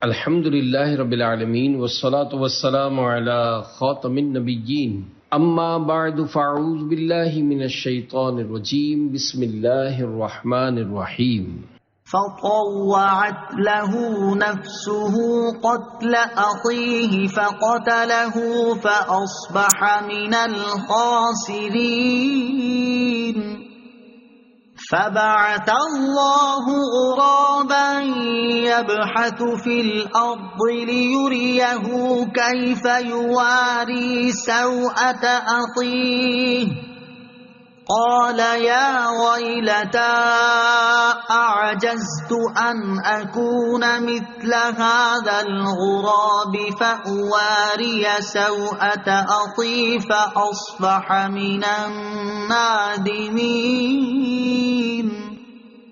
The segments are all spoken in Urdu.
الحمد للہ رب العالمین والصلاة والسلام علی خاتم النبیین اما بعد فاعوذ باللہ من الشیطان الرجیم بسم اللہ الرحمن الرحیم فطوعت له نفسه قتل أخيه فقتله فأصبح من الخاسرين فبعث الله غرابا يبحث في الأرض ليريه كيف يواري سوءة أخيه قال يا ويلتى أعجزت أن أكون مثل هذا الغراب فأواري سوءة أخي فأصبح من النادمين۔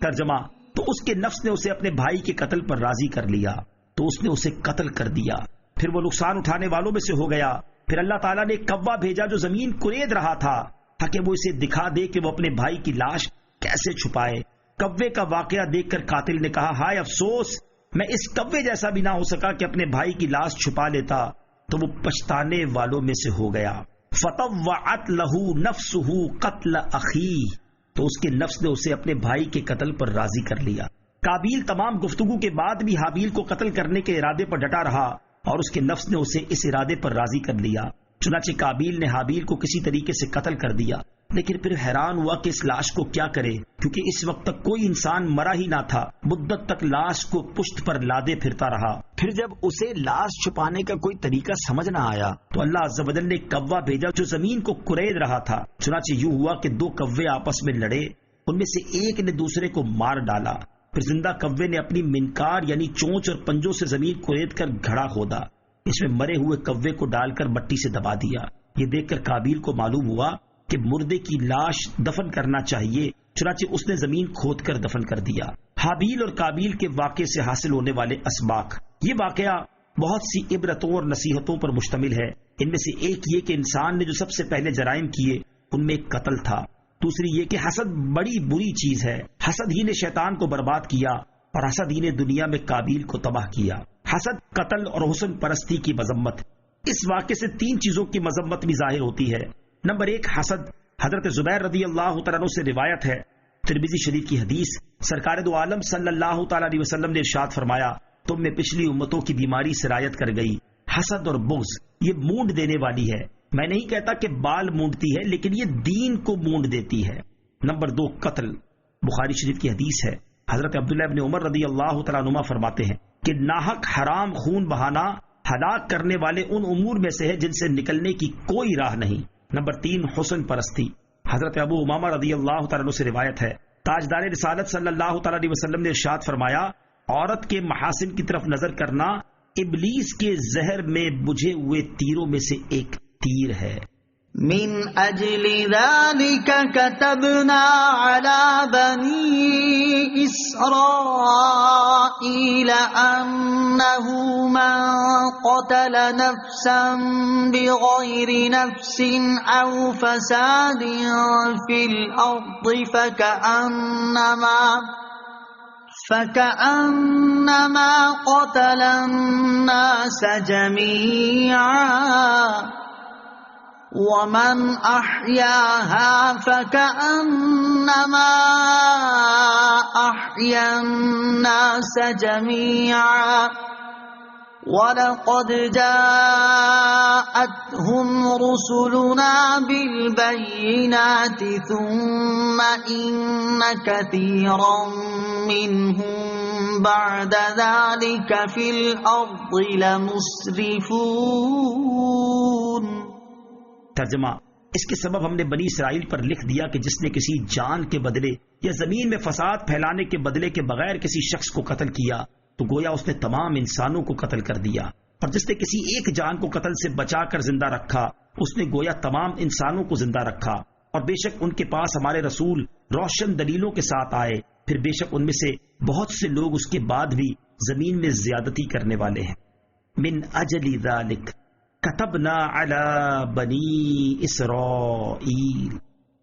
ترجمہ: تو اس کے نفس نے اسے اپنے بھائی کے قتل پر راضی کر لیا تو اس نے اسے قتل کر دیا، پھر وہ نقصان اٹھانے والوں میں سے ہو گیا۔ پھر اللہ تعالیٰ نے ایک کوا بھیجا جو زمین کورید رہا تھا تاکہ وہ اسے دکھا دے کہ وہ اپنے بھائی کی لاش کیسے چھپائے۔ کوے کا واقعہ دیکھ کر قاتل نے کہا، ہائے افسوس، میں اس کوے جیسا بھی نہ ہو سکا کہ اپنے بھائی کی لاش چھپا لیتا، تو وہ پچھتانے والوں میں سے ہو گیا۔ فطوعت له نفسه قتل اخیہ، تو اس کے نفس نے اسے اپنے بھائی کے قتل پر راضی کر لیا۔ قابیل تمام گفتگو کے بعد بھی حابیل کو قتل کرنے کے ارادے پر ڈٹا رہا اور اس کے نفس نے اسے اس ارادے پر راضی کر لیا۔ چنانچہ قابیل نے حابیل کو کسی طریقے سے قتل کر دیا، لیکن پھر حیران ہوا کہ اس لاش کو کیا کرے، کیونکہ اس وقت تک کوئی انسان مرا ہی نہ تھا۔ مدت تک لاش کو پشت پر لادے پھرتا رہا۔ پھر جب اسے لاش چھپانے کا کوئی طریقہ سمجھ نہ آیا تو اللہ عز و جل نے ایک کوا بھیجا جو زمین کو کورید رہا تھا۔ چنانچہ یوں ہوا کہ دو کوے آپس میں لڑے، ان میں سے ایک نے دوسرے کو مار ڈالا۔ پھر زندہ کوے نے اپنی منکار یعنی چونچ اور پنجوں سے زمین کورید کر گھڑا کھودا، اس میں مرے ہوئے کوے کو ڈال کر مٹی سے دبا دیا۔ یہ دیکھ کر قابیل کو معلوم ہوا کہ مردے کی لاش دفن کرنا چاہیے، چنانچہ اس نے زمین کھود کر دفن کر دیا۔ حابیل اور قابیل کے واقعے سے حاصل ہونے والے اسباق۔ یہ واقعہ بہت سی عبرتوں اور نصیحتوں پر مشتمل ہے۔ ان میں سے ایک یہ کہ انسان نے جو سب سے پہلے جرائم کیے ان میں ایک قتل تھا۔ دوسری یہ کہ حسد بڑی بری چیز ہے، حسد ہی نے شیطان کو برباد کیا اور حسد ہی نے دنیا میں قابیل کو تباہ کیا۔ حسد، قتل اور حسن پرستی کی مذمت۔ اس واقعے سے تین چیزوں کی مذمت بھی ظاہر ہوتی ہے۔ نمبر ایک، حسد۔ حضرت زبیر رضی اللہ تعالیٰ عنہ سے روایت ہے، ترمذی شریف کی حدیث، سرکار دو عالم صلی اللہ تعالیٰ علیہ وسلم نے ارشاد فرمایا، تم میں پچھلی امتوں کی بیماری سرایت کر گئی، حسد اور بغض، یہ مونڈ دینے والی ہے۔ میں نہیں کہتا کہ بال مونڈتی ہے، لیکن یہ دین کو مونڈ دیتی ہے۔ نمبر دو، قتل۔ بخاری شریف کی حدیث ہے، حضرت عبداللہ ابن عمر رضی اللہ تعالیٰ عنہما فرماتے ہیں کہ ناحق حرام خون بہانا ہلاک کرنے والے ان امور میں سے ہے جن سے نکلنے کی کوئی راہ نہیں۔ نمبر تین، حسن پرستی۔ حضرت ابو امامہ رضی اللہ تعالیٰ عنہ سے روایت ہے، تاجدار رسالت صلی اللہ تعالیٰ علیہ وسلم نے ارشاد فرمایا، عورت کے محاسن کی طرف نظر کرنا ابلیس کے زہر میں بجھے ہوئے تیروں میں سے ایک تیر ہے۔ من اجل ذلك كتبنا على بني اسرائيل انه من قتل نفسا بغير نفس او فساد في الارض فكأنما قتل الناس جميعا ومن أحياها فكأنما أحيا الناس جميعا وَلَقَدْ جَاءَتْهُمْ رُسُلُنَا بِالْبَيِّنَاتِ ثُمَّ إِنَّ كَثِيرًا مِّنْهُمْ بَعْدَ ذَلِكَ فِي الْأَرْضِ لَمُسْرِفُونَ۔ ترجمہ: اس کے سبب ہم نے بنی اسرائیل پر لکھ دیا کہ جس نے کسی جان کے بدلے یا زمین میں فساد پھیلانے کے بدلے کے بغیر کسی شخص کو قتل کیا تو گویا اس نے تمام انسانوں کو قتل کر دیا، اور جس نے کسی ایک جان کو قتل سے بچا کر زندہ رکھا اس نے گویا تمام انسانوں کو زندہ رکھا۔ اور بے شک ان کے پاس ہمارے رسول روشن دلیلوں کے ساتھ آئے، پھر بے شک ان میں سے بہت سے لوگ اس کے بعد بھی زمین میں زیادتی کرنے والے ہیں۔ من اجل ذلک کتبنا علی بنی اسرائیل،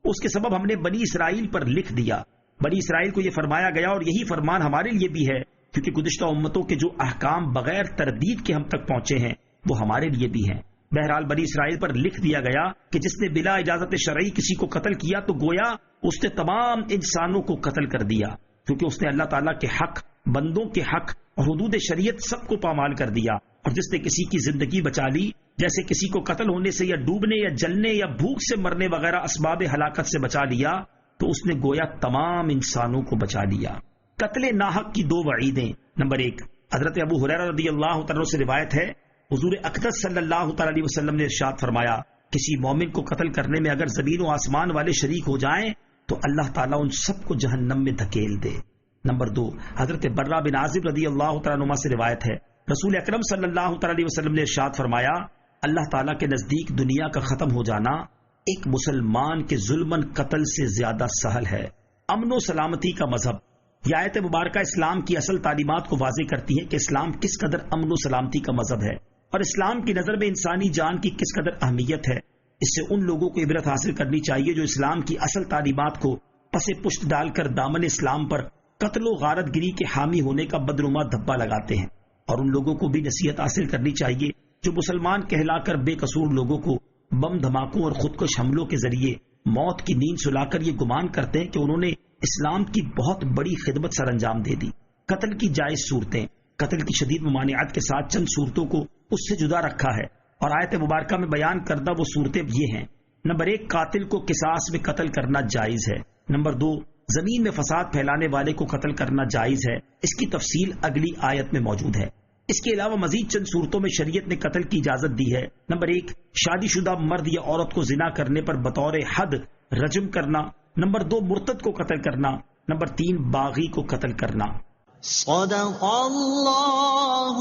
اس کے سبب ہم نے بنی اسرائیل پر لکھ دیا۔ بنی اسرائیل کو یہ فرمایا گیا اور یہی فرمان ہمارے لیے بھی ہے کیونکہ گزشتہ امتوں کے جو احکام بغیر تردید کے ہم تک پہنچے ہیں وہ ہمارے لیے بھی ہیں۔ بہرحال بنی اسرائیل پر لکھ دیا گیا کہ جس نے بلا اجازت شرعی کسی کو قتل کیا تو گویا اس نے تمام انسانوں کو قتل کر دیا، کیونکہ اس نے اللہ تعالیٰ کے حق، بندوں کے حق اور حدود شریعت سب کو پامال کر دیا۔ اور جس نے کسی کی زندگی بچا لی، جیسے کسی کو قتل ہونے سے یا ڈوبنے یا جلنے یا بھوک سے مرنے وغیرہ اسباب ہلاکت سے بچا لیا، تو اس نے گویا تمام انسانوں کو بچا لیا۔ قتل ناحق کی دو وعیدیں۔ نمبر 1، حضرت ابو ہریرہ رضی اللہ تعالیٰ سے روایت ہے، حضور اقدس صلی اللہ تعالی علیہ وسلم نے ارشاد فرمایا، کسی مومن کو قتل کرنے میں اگر زمین و آسمان والے شریک ہو جائیں تو اللہ تعالیٰ ان سب کو جہنم میں دھکیل دے۔ نمبر 2، حضرت برہ بن عازب رضی اللہ تعالیٰ عنہ سے روایت ہے، رسول اکرم صلی اللہ تعالی علیہ وسلم نے ارشاد فرمایا، اللہ تعالیٰ کے نزدیک دنیا کا ختم ہو جانا ایک مسلمان کے ظلمن قتل سے زیادہ سہل ہے۔ امن و سلامتی کا مذہب۔ یہ آیت مبارکہ اسلام کی اصل تعلیمات کو واضح کرتی ہے کہ اسلام کس قدر امن و سلامتی کا مذہب ہے اور اسلام کی نظر میں انسانی جان کی کس قدر اہمیت ہے۔ اس سے ان لوگوں کو عبرت حاصل کرنی چاہیے جو اسلام کی اصل تعلیمات کو پس پشت ڈال کر دامن اسلام پر قتل و غارت گری کے حامی ہونے کا بدنما دھبا لگاتے ہیں، اور ان لوگوں کو بھی نصیحت حاصل کرنی چاہیے جو مسلمان کہلا کر بے قصور لوگوں کو بم دھماکوں اور خودکش حملوں کے ذریعے موت کی نیند سلا کر یہ گمان کرتے ہیں کہ انہوں نے اسلام کی بہت بڑی خدمت سر انجام دے دی۔ قتل کی جائز صورتیں۔ قتل کی شدید ممانعت کے ساتھ چند صورتوں کو اس سے جدا رکھا ہے، اور آیت مبارکہ میں بیان کردہ وہ صورتیں یہ ہیں۔ نمبر 1، قاتل کو قصاص میں قتل کرنا جائز ہے۔ نمبر 2، زمین میں فساد پھیلانے والے کو قتل کرنا جائز ہے۔ اس کی تفصیل اگلی آیت میں موجود ہے۔ اس کے علاوہ مزید چند صورتوں میں شریعت نے قتل کی اجازت دی ہے۔ نمبر 1، شادی شدہ مرد یا عورت کو زنا کرنے پر بطور حد رجم کرنا۔ نمبر 2، مرتد کو قتل کرنا۔ نمبر 3، باغی کو قتل کرنا۔ صدق اللہ